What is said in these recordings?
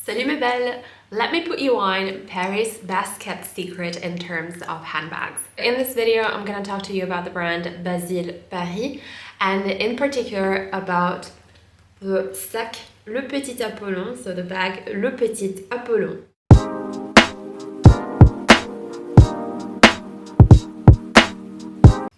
Salut mes belles! Let me put you on Paris' best kept secret in terms of handbags. In this video, I'm going to talk to you about the brand Basile Paris, and in particular about the sac Le Petit Apollon, so the bag Le Petit Apollon.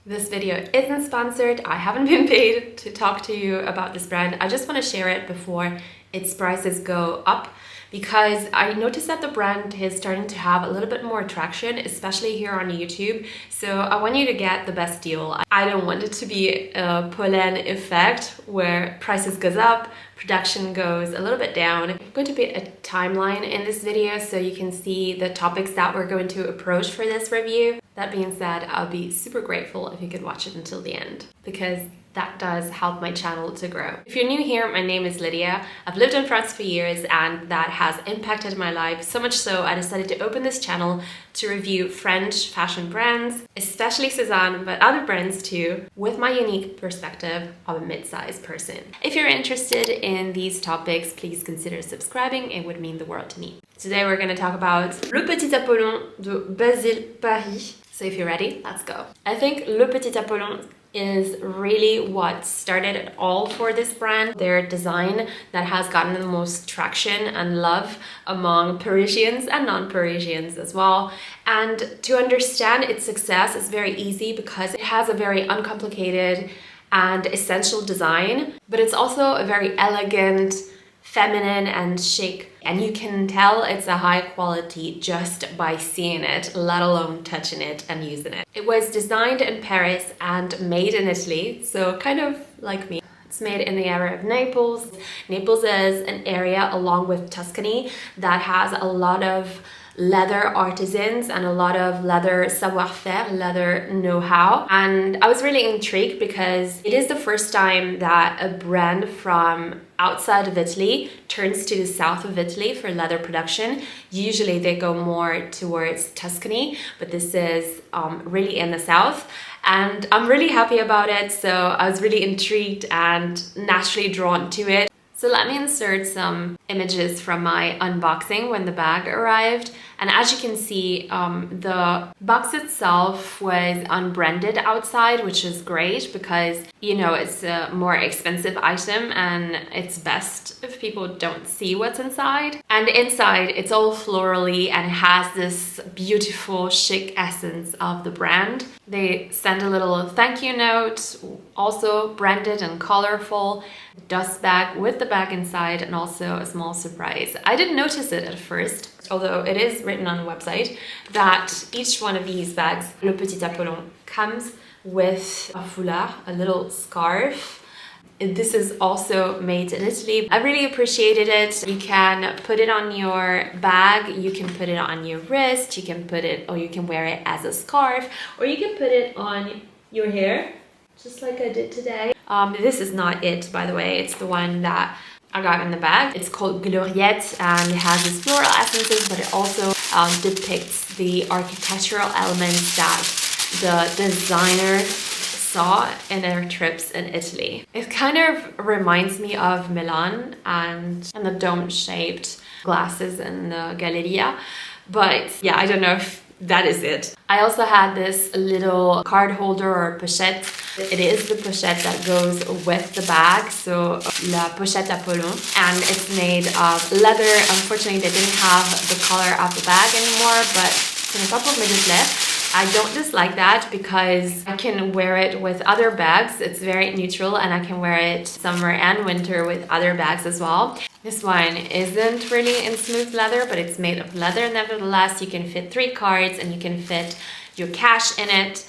This video isn't sponsored. I haven't been paid to talk to you about this brand. I just want to share it before its prices go up, because I noticed that the brand is starting to have a little bit more traction, especially here on YouTube. So I want you to get the best deal. I don't want it to be a pollen effect where prices goes up, production goes a little bit down. I'm going to put a timeline in this video so you can see the topics that we're going to approach for this review. That being said, I'll be super grateful if you could watch it until the end, because that does help my channel to grow. If you're new here, my name is Lydia. I've lived in France for years and that has impacted my life so much so I decided to open this channel to review French fashion brands, especially Cézanne, but other brands too, with my unique perspective of a mid-sized person. If you're interested in these topics, please consider subscribing. It would mean the world to me. Today we're going to talk about Le Petit Apollon de Basile Paris. So if you're ready, let's go. I think Le Petit Apollon is really what started it all for this brand. Their design that has gotten the most traction and love among Parisians and non-Parisians as well. And to understand its success is very easy because it has a very uncomplicated and essential design, but it's also a very elegant, feminine and chic, and you can tell it's a high quality just by seeing it, let alone touching it and using it. It was designed in Paris and made in Italy, so kind of like me. It's made in the area of Naples. Naples is an area along with Tuscany that has a lot of leather artisans and a lot of leather savoir-faire, leather know-how. And I was really intrigued because it is the first time that a brand from outside of Italy turns to the south of Italy for leather production. Usually they go more towards Tuscany, but this is really in the south. And I'm really happy about it, so I was really intrigued and naturally drawn to it. So let me insert some images from my unboxing when the bag arrived. And as you can see, the box itself was unbranded outside, which is great because, you know, it's a more expensive item and it's best if people don't see what's inside. And inside, it's all florally and has this beautiful, chic essence of the brand. They send a little thank you note, also branded and colorful, dust bag with the bag inside, and also a small surprise. I didn't notice it at first, although it is written on the website, that each one of these bags, Le Petit Apollon, comes with a foulard, a little scarf. This is also made in Italy. I really appreciated it. You can put it on your bag, you can put it on your wrist, you can put it, or you can wear it as a scarf, or you can put it on your hair, just like I did today. This is not it, by the way. It's the one that I got in the bag. It's called Gloriette and it has its floral essences, but it also depicts the architectural elements that the designer saw in their trips in Italy. It kind of reminds me of Milan and the dome-shaped glasses in the Galleria, but yeah, I don't know if that is it. I also had this little card holder or pochette. It is the pochette that goes with the bag, so La Pochette Apollon, and it's made of leather. Unfortunately, they didn't have the color of the bag anymore, but ce n'est pas pour me déplaire. I don't dislike that because I can wear it with other bags. It's very neutral and I can wear it summer and winter with other bags as well. This one isn't really in smooth leather, but it's made of leather nevertheless. You can fit 3 cards and you can fit your cash in it.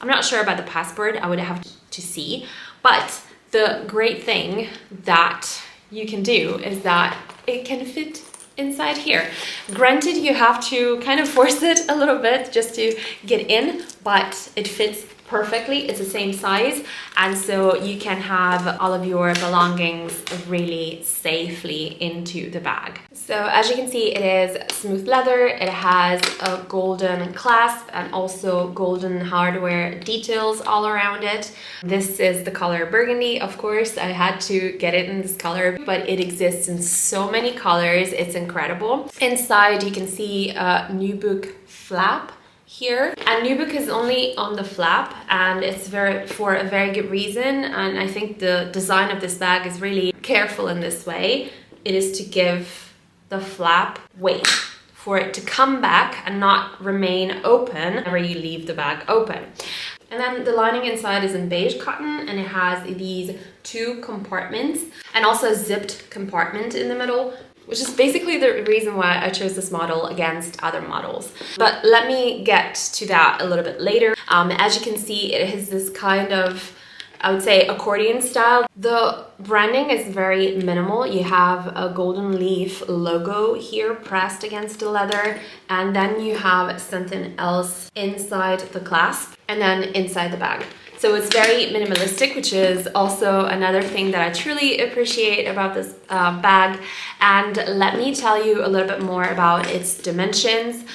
I'm not sure about the passport, I would have to see. But the great thing that you can do is that it can fit inside here. Granted, you have to kind of force it a little bit just to get in, but it fits perfectly. It's the same size, and so you can have all of your belongings really safely into the bag. So as you can see, it is smooth leather. It has a golden clasp and also golden hardware details all around it. This is the color burgundy, of course. I had to get it in this color, but it exists in so many colors. It's incredible. Inside you can see a nubuck flap here, and nubuck is only on the flap, and it's for a very good reason. And I think the design of this bag is really careful in this way. It is to give the flap weight for it to come back and not remain open whenever you leave the bag open. And then the lining inside is in beige cotton, and it has these 2 compartments and also a zipped compartment in the middle, which is basically the reason why I chose this model against other models. But let me get to that a little bit later. As you can see, it has this kind of, I would say, accordion style. The branding is very minimal. You have a golden leaf logo here pressed against the leather, and then you have something else inside the clasp and then inside the bag. So it's very minimalistic, which is also another thing that I truly appreciate about this bag. And let me tell you a little bit more about its dimensions.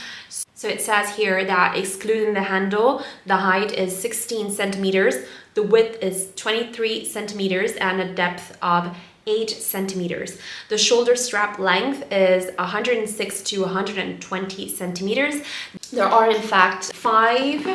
So it says here that excluding the handle, the height is 16 centimeters, the width is 23 centimeters, and a depth of 8 centimeters. The shoulder strap length is 106 to 120 centimeters. There are in fact 5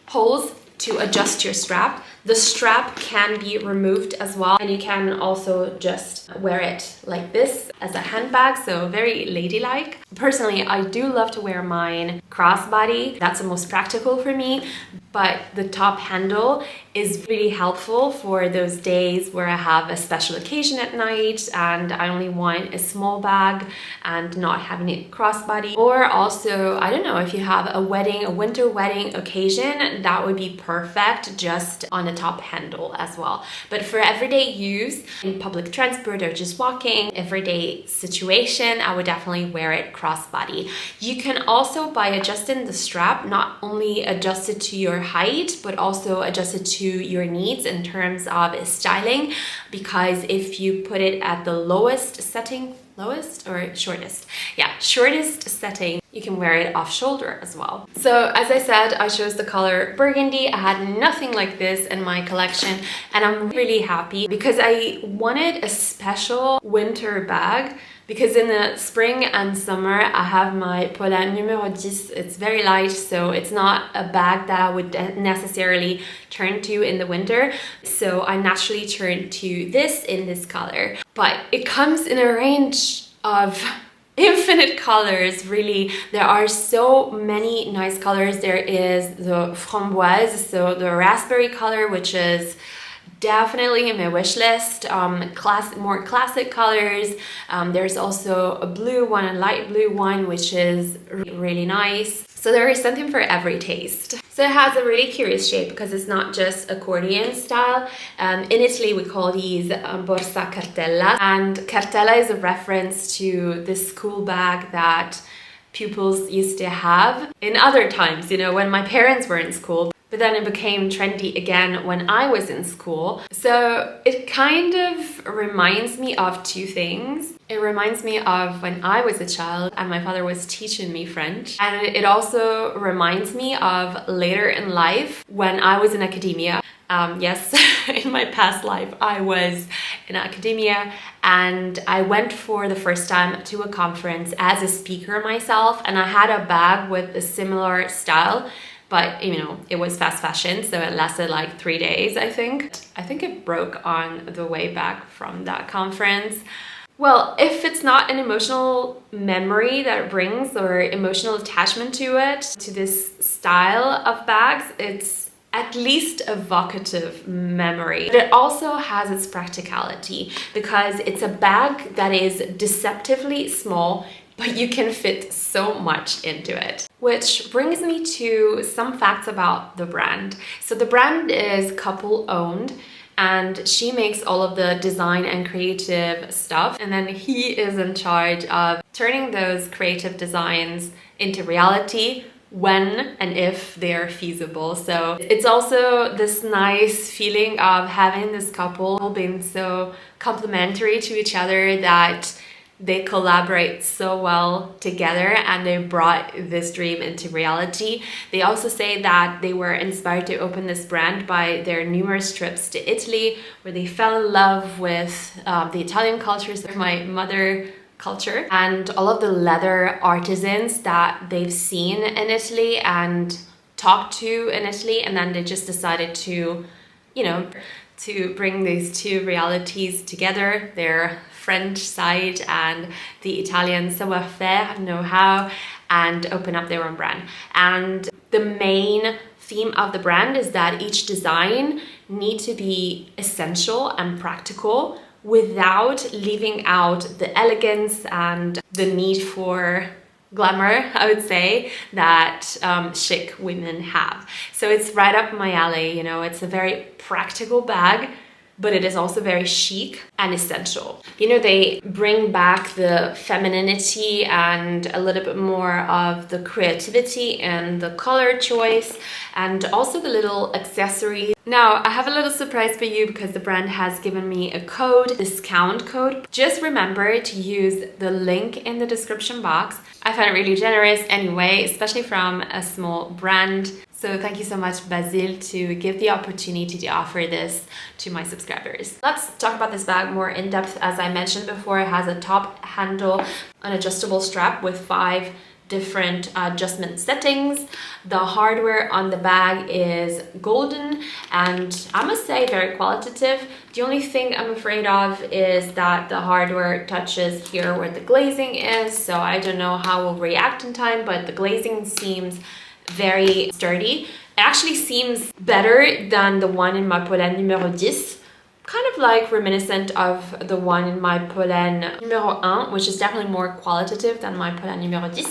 holes to adjust your strap. The strap can be removed as well, and you can also just wear it like this as a handbag, so very ladylike. Personally, I do love to wear mine crossbody. That's the most practical for me, but the top handle is really helpful for those days where I have a special occasion at night and I only want a small bag and not having it crossbody. Or also, I don't know, if you have a wedding, a winter wedding occasion, that would be perfect just on a top handle as well. But for everyday use in public transport or just walking, everyday situation, I would definitely wear it crossbody. You can also, by adjusting the strap, not only adjust it to your height, but also adjust it to your needs in terms of styling, because if you put it at the lowest setting, shortest setting, you can wear it off shoulder as well. So as I said, I chose the color burgundy. I had nothing like this in my collection, and I'm really happy because I wanted a special winter bag, because in the spring and summer I have my Paulin numéro 10. It's very light, so it's not a bag that I would necessarily turn to in the winter. So I naturally turned to this in this color. But it comes in a range of infinite colors, really. There are so many nice colors. There is the framboise, so the raspberry color, which is definitely in my wish list. More classic colors. There's also a blue one, a light blue one, which is really nice. So there is something for every taste. So it has a really curious shape because it's not just accordion style. In Italy we call these borsa cartella, and cartella is a reference to this school bag that pupils used to have in other times, you know, when my parents were in school. But then it became trendy again when I was in school. So it kind of reminds me of two things. It reminds me of when I was a child and my father was teaching me French. And it also reminds me of later in life when I was in academia. Yes, in my past life, I was in academia and I went for the first time to a conference as a speaker myself, and I had a bag with a similar style. But, you know, it was fast fashion, so it lasted like 3 days, I think. I think it broke on the way back from that conference. Well, if it's not an emotional memory that it brings or emotional attachment to it, to this style of bags, it's at least evocative memory. But it also has its practicality because it's a bag that is deceptively small, but you can fit so much into it. Which brings me to some facts about the brand. So the brand is couple owned, and she makes all of the design and creative stuff, and then he is in charge of turning those creative designs into reality when and if they're feasible. So it's also this nice feeling of having this couple being so complementary to each other that they collaborate so well together and they brought this dream into reality. They also say that they were inspired to open this brand by their numerous trips to Italy, where they fell in love with the Italian culture, so my mother culture, and all of the leather artisans that they've seen in Italy and talked to in Italy, and then they just decided to, to bring these two realities together, their French side and the Italian savoir-faire, know-how, and open up their own brand. And the main theme of the brand is that each design needs to be essential and practical without leaving out the elegance and the need for glamour, I would say, that chic women have. So it's right up my alley, it's a very practical bag, but it is also very chic and essential. They bring back the femininity and a little bit more of the creativity and the color choice, and also the little accessories. Now, I have a little surprise for you because the brand has given me a discount code. Just remember to use the link in the description box. I find it really generous anyway, especially from a small brand. So thank you so much, Basile, to give the opportunity to offer this to my subscribers. Let's talk about this bag more in depth. As I mentioned before, it has a top handle, an adjustable strap with 5 different adjustment settings. The hardware on the bag is golden and I must say very qualitative. The only thing I'm afraid of is that the hardware touches here where the glazing is, so I don't know how it will react in time, but the glazing seems very sturdy. It actually seems better than the one in my Polène numéro 10. Kind of like reminiscent of the one in my Polène numéro 1, which is definitely more qualitative than my Polène numéro 10.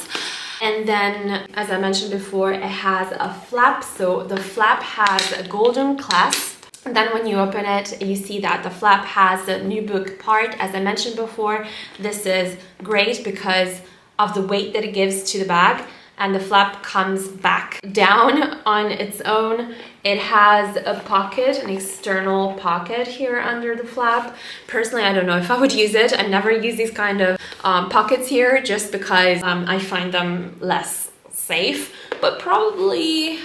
And then, as I mentioned before, it has a flap. So the flap has a golden clasp. And then when you open it, you see that the flap has the nubuck part. As I mentioned before, this is great because of the weight that it gives to the bag. And the flap comes back down on its own. It has a pocket, an external pocket here under the flap. Personally, I don't know if I would use it. I never use these kind of pockets here just because I find them less safe. But probably,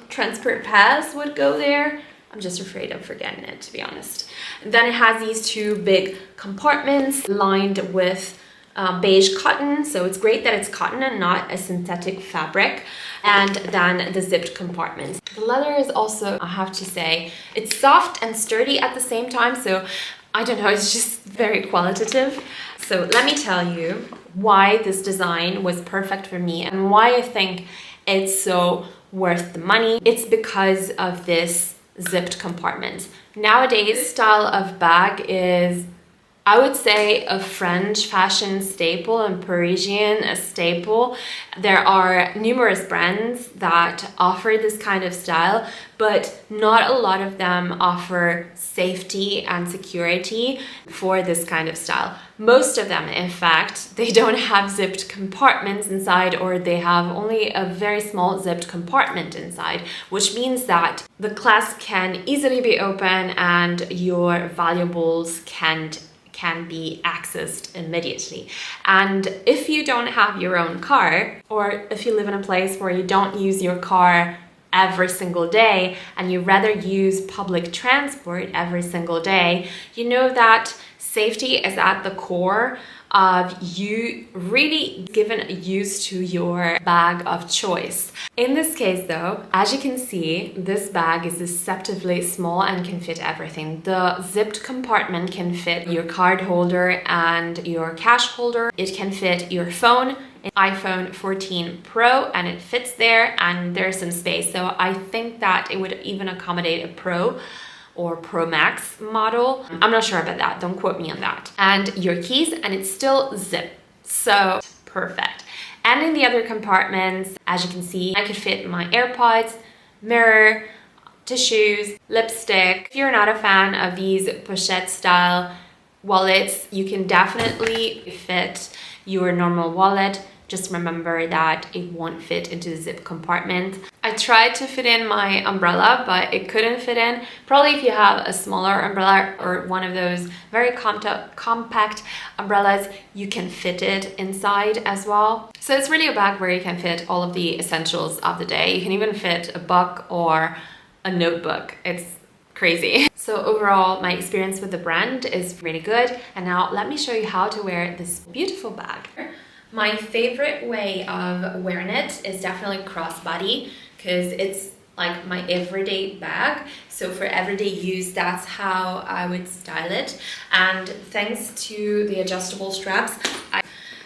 transparent pads would go there. I'm just afraid of forgetting it, to be honest. Then it has these 2 big compartments lined with beige cotton, so it's great that it's cotton and not a synthetic fabric. And then the zipped compartments. The leather is also, I have to say, it's soft and sturdy at the same time, so I don't know, it's just very qualitative. So let me tell you why this design was perfect for me and why I think it's so worth the money. It's because of this zipped compartment. Nowadays, style of bag is, I would say, a French fashion staple and Parisian a staple. There are numerous brands that offer this kind of style, but not a lot of them offer safety and security for this kind of style. Most of them, in fact, they don't have zipped compartments inside, or they have only a very small zipped compartment inside, which means that the clasp can easily be open and your valuables can be accessed immediately. And if you don't have your own car, or if you live in a place where you don't use your car every single day and you rather use public transport every single day, you know that safety is at the core of you really giving use to your bag of choice. In this case though, as you can see, this bag is deceptively small and can fit everything. The zipped compartment can fit your card holder and your cash holder. It can fit your phone, an iPhone 14 Pro, and it fits there, and there's some space. So I think that it would even accommodate a Pro or Pro Max model. I'm not sure about that, don't quote me on that. And your keys, and it's still zip, so perfect. And in the other compartments, as you can see, I could fit my AirPods, mirror, tissues, lipstick. If you're not a fan of these pochette style wallets, you can definitely fit your normal wallet, just remember that it won't fit into the zip compartment. I tried to fit in my umbrella, but it couldn't fit in. Probably if you have a smaller umbrella or one of those very compact umbrellas, you can fit it inside as well. So it's really a bag where you can fit all of the essentials of the day. You can even fit a book or a notebook. It's crazy. So overall, my experience with the brand is really good. And now let me show you how to wear this beautiful bag. My favorite way of wearing it is definitely crossbody, because it's like my everyday bag. So for everyday use, that's how I would style it. And thanks to the adjustable straps,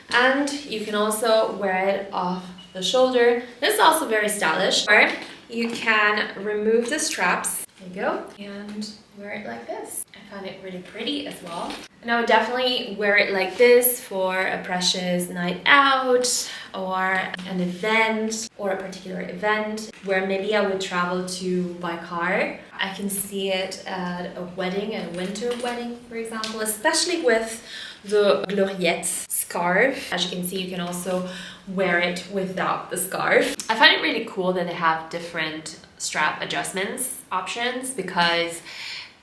and you can also wear it off the shoulder. This is also very stylish. Or you can remove the straps, there you go, and wear it like this. I find it really pretty as well. And I would definitely wear it like this for a precious night out or an event or a particular event where maybe I would travel to by car. I can see it at a wedding, a winter wedding, for example, especially with the gloriette scarf. As you can see, you can also wear it without the scarf. I find it really cool that they have different strap adjustments options, because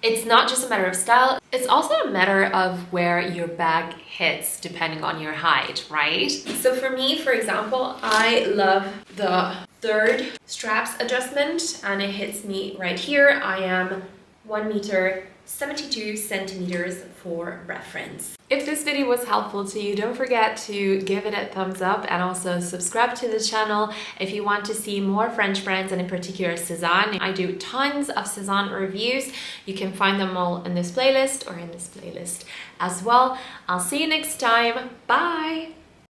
it's not just a matter of style, it's also a matter of where your bag hits depending on your height, right? So for me, for example, I love the third straps adjustment, and it hits me right here. I am 1 meter 72 centimeters for reference. If this video was helpful to you, don't forget to give it a thumbs up and also subscribe to the channel if you want to see more French brands, and in particular Cézanne. I do tons of Cézanne reviews. You can find them all in this playlist or in this playlist as well. I'll see you next time. Bye!